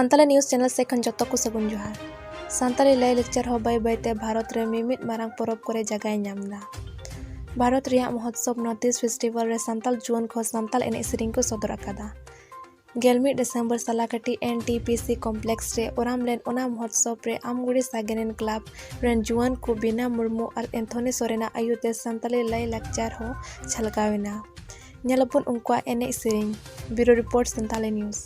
Santali news channel से खन जतो को सगुन जोहार सानताली लय लेक्चर हो बाय बायते भारत रे मिमित मारांग परब करे जगह नामदा भारत रिया महोत्सव नॉर्थ ईस्ट फेस्टिवल रे सानताल जुआन को सानताल एने सेरिंग को सदर अकादा 11 डिसेंबर सालाकाटी NTPC कॉम्प्लेक्स रे ओराम लेन ओना महोत्सव रे आमगुड़ी सागेनेन क्लब रेन जुआन को बिना मुर्मू और एंथोनी सोरेना आयुते सानताली लय लेक्चर हो छलगावेना नेलपुन उनका एने Tsering bureau report Santali news.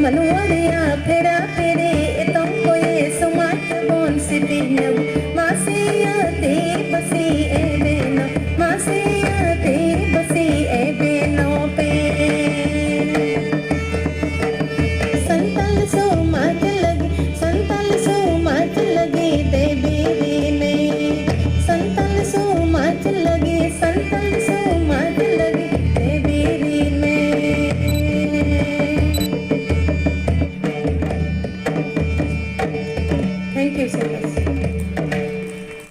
Manuaria, pera, pere, eton koye, sumat bon sitinyabu.